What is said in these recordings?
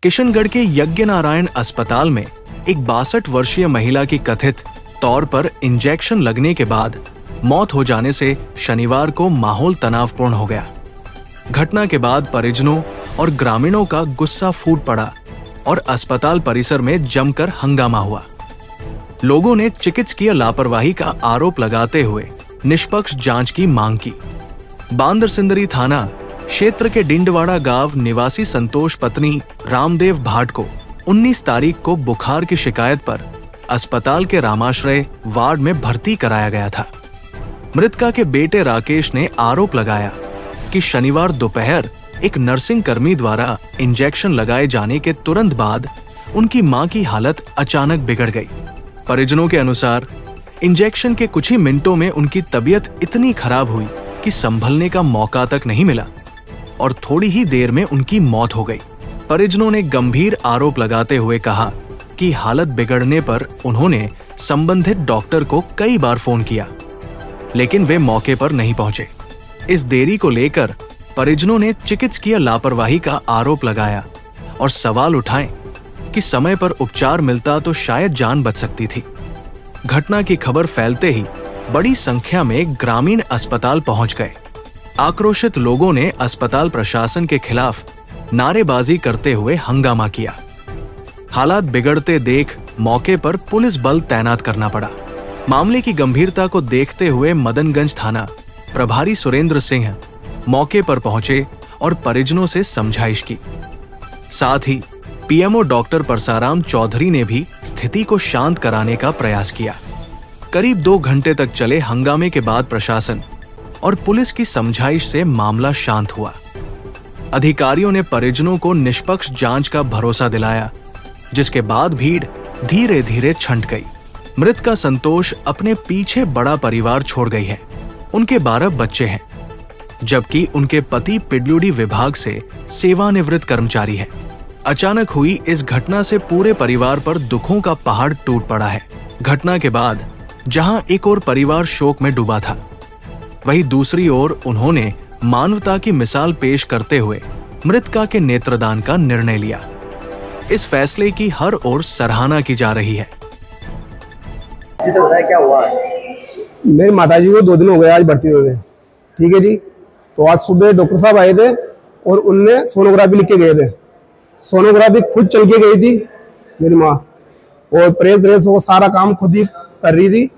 किशनगढ़ के यज्ञनारायण अस्पताल में एक 62 वर्षीय महिला की कथित तौर पर इंजेक्शन लगने के बाद मौत हो जाने से शनिवार को माहौल तनावपूर्ण हो गया। घटना के बाद परिजनों और ग्रामीणों का गुस्सा फूट पड़ा और अस्पताल परिसर में जमकर हंगामा हुआ। लोगों ने चिकित्सकीय लापरवाही का आरोप लगाते हुए निष्पक्ष जांच की मांग की। बांदरसिंदरी थाना क्षेत्र के डिंडवाड़ा गांव निवासी संतोष पत्नी रामदेव भाट को 19 तारीख को बुखार की शिकायत पर अस्पताल के रामाश्रय वार्ड में भर्ती कराया गया था। मृतका के बेटे राकेश ने आरोप लगाया कि शनिवार दोपहर एक नर्सिंग कर्मी द्वारा इंजेक्शन लगाए जाने के तुरंत बाद उनकी मां की हालत अचानक बिगड़ गई। परिजनों के अनुसार इंजेक्शन के कुछ ही मिनटों में उनकी तबीयत इतनी खराब हुई कि संभलने का मौका तक नहीं मिला और थोड़ी ही देर में उनकी मौत हो गई। परिजनों ने गंभीर आरोप लगाते हुए कहा कि हालत बिगड़ने पर उन्होंने संबंधित डॉक्टर को कई बार फोन किया, लेकिन वे मौके पर नहीं पहुंचे। इस देरी को लेकर परिजनों ने चिकित्सकीय लापरवाही का आरोप लगाया और सवाल उठाए कि समय पर उपचार मिलता तो शायद जान बच सकती थी। घटना की खबर फैलते ही बड़ी संख्या में ग्रामीण अस्पताल पहुंच गए। आक्रोशित लोगों ने अस्पताल प्रशासन के खिलाफ नारेबाजी करते हुए हंगामा किया। हालात बिगड़ते देख मौके पर पुलिस बल तैनात करना पड़ा। मामले की गंभीरता को देखते हुए मदनगंज थाना प्रभारी सुरेंद्र सिंह मौके पर पहुंचे और परिजनों से समझाइश की। साथ ही पीएमओ डॉक्टर परसाराम चौधरी ने भी स्थिति को शांत कराने का प्रयास किया। करीब 2 घंटे तक चले हंगामे के बाद प्रशासन और पुलिस की समझाइश से मामला शांत हुआ। अधिकारियों ने परिजनों को निष्पक्ष जांच का भरोसा दिलाया, जिसके बाद भीड़ धीरे धीरे छंट गई। मृतका संतोष अपने पीछे बड़ा परिवार छोड़ गई है। उनके 12 बच्चे हैं, जबकि उनके पति पिडलुडी विभाग से सेवानिवृत्त कर्मचारी हैं। अचानक हुई इस घटना से पूरे परिवार पर दुखों का पहाड़ टूट पड़ा है। घटना के बाद जहां एक और परिवार शोक में डूबा था, वहीं दूसरी ओर उन्होंने मानवता की मिसाल पेश करते हुए मृतका के नेत्रदान का निर्णय लिया। इस फैसले की हर ओर सराहना की जा रही है। क्या हुआ? मेरी माताजी को 2 दिन हो गए आज भर्ती हुए। ठीक है जी। तो आज सुबह डॉक्टर साहब आए थे और उनने सोनोग्राफी लिख के गए थे। सोनोग्राफी खुद चल के गई थी मेरी माँ, और प्रेस वो सारा काम खुद ही कर रही थी।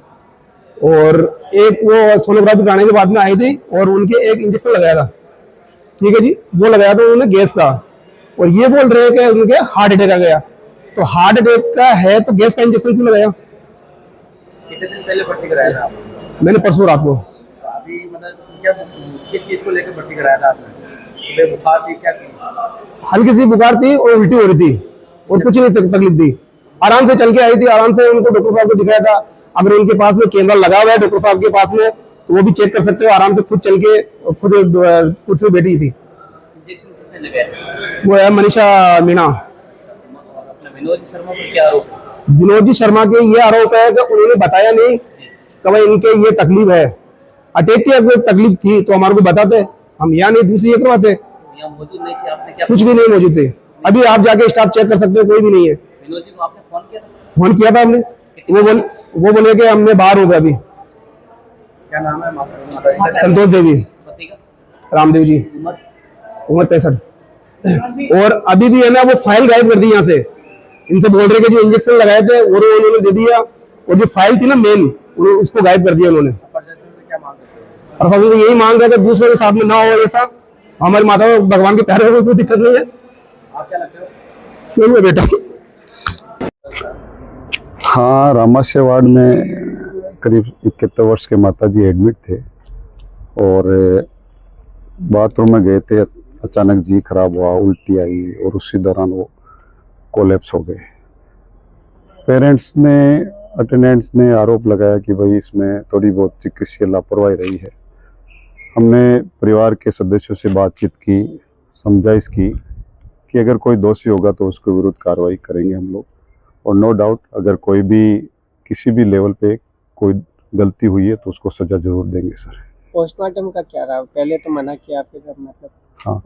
और एक वो सोनोग्राफी कराने के बाद में आई थी और उनके एक इंजेक्शन लगाया था। ठीक है जी। वो लगाया था उन्होंने गैस का, और ये बोल रहे हैं कि उनके हार्ट अटैक आ गया। तो हार्ट अटैक का है तो गैस का इंजेक्शन क्यों लगाया? कितने दिन पहले भर्ती कराया था आपने? मैंने परसों रात को। अभी मतलब क्या किस चीज को लेकर भर्ती कराया था आपने? बुखार थी क्या थी? हल्की सी बुखार थी और उल्टी हो रही थी और कुछ नहीं तकलीफ थी। आराम से चल के आई थी, आराम से उनको डॉक्टर साहब को दिखाया था। अगर उनके पास में कैमरा लगा हुआ है डॉक्टर साहब के पास में, तो वो भी चेक कर सकते हो। आराम से खुद चल के खुद कुर्सी बैठी थी। इंजेक्शन किसने लगाया? वो है मनीषा मीणा। अपना विनोद जी शर्मा पर क्या आरोप? विनोद जी शर्मा के ये आरोप है कि उन्होंने बताया नहीं कि भाई इनके ये तकलीफ है। अटैक की अगर तकलीफ थी तो हमारे को बताते, हम यहाँ नहीं दूसरी ये करवाते। यहाँ मौजूद नहीं थे? आपने क्या? कुछ भी नहीं मौजूद थे। अभी आप जाके स्टाफ चेक कर सकते हो, कोई भी नहीं है। विनोद जी को आपने फोन किया था? फोन किया था हमने। वो बोले कि हमने बाहर हो गए अभी। क्या नाम है माता जी का? संतोष देवी। पति का? रामदेव जी। उम्र 65। और अभी भी है ना, वो फाइल गायब कर दी यहाँ से। इनसे बोल रहे कि जो इंजेक्शन लगाए थे वो उन्होंने दे दिया, और जो फाइल थी ना मेन, उसको गायब कर दिया उन्होंने। प्रशासन से यही मांग है कि दूसरों के साथ में ना हो ऐसा। हमारी माता भगवान के प्यारे को कोई दिक्कत नहीं है। आप क्या लगते हो? मैं बेटा। हाँ, रामाश्रय वार्ड में करीब 71 वर्ष के माताजी एडमिट थे और बाथरूम में गए थे। अचानक जी खराब हुआ, उल्टी आई और उसी दौरान वो कोलैप्स हो गए। पेरेंट्स ने, अटेंडेंट्स ने आरोप लगाया कि भाई इसमें थोड़ी बहुत चिकित्सीय लापरवाही रही है। हमने परिवार के सदस्यों से बातचीत की, समझाइश की कि अगर कोई दोषी होगा तो उसके विरुद्ध कार्रवाई करेंगे हम लोग, और नो डाउट अगर कोई भी किसी भी लेवल पे कोई गलती हुई है तो उसको सजा जरूर देंगे सर। पोस्टमार्टम का क्या रहा? पहले तो मना किया, फिर मतलब हाँ,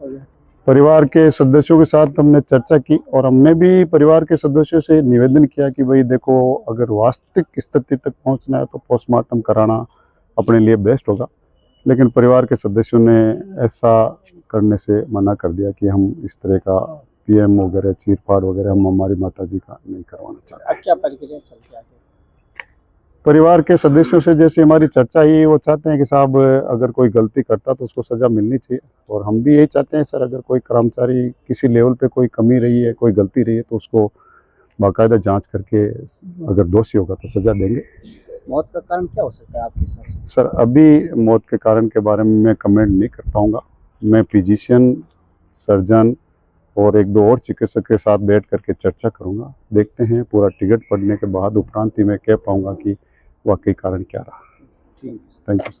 परिवार के सदस्यों के साथ हमने चर्चा की और हमने भी परिवार के सदस्यों से निवेदन किया कि भाई देखो, अगर वास्तविक स्थिति तक पहुंचना है तो पोस्टमार्टम कराना अपने लिए बेस्ट होगा। लेकिन परिवार के सदस्यों ने ऐसा करने से मना कर दिया कि हम इस तरह का पीएम वगैरह चीरफाड़ वगैरह हम हमारी माताजी का नहीं करवाना चाहते। अब क्या प्रक्रिया चल रही है आगे? परिवार के सदस्यों से जैसे हमारी चर्चा हुई, वो चाहते हैं कि साहब अगर कोई गलती करता तो उसको सज़ा मिलनी चाहिए, और हम भी यही चाहते हैं सर, अगर कोई कर्मचारी किसी लेवल पे कोई कमी रही है, कोई गलती रही है, तो उसको बाकायदा जांच करके अगर दोषी होगा तो सज़ा देंगे। मौत का कारण क्या हो सकता है आपके हिसाब से? सर, अभी मौत के कारण के बारे में मैं कमेंट नहीं कर पाऊँगा। मैं फिजिशियन, सर्जन और एक दो और चिकित्सक के साथ बैठ करके चर्चा करूँगा। देखते हैं, पूरा टिकट पढ़ने के बाद उपरांत ही मैं कह पाऊँगा कि वाकई कारण क्या रहा। ठीक। Thank you.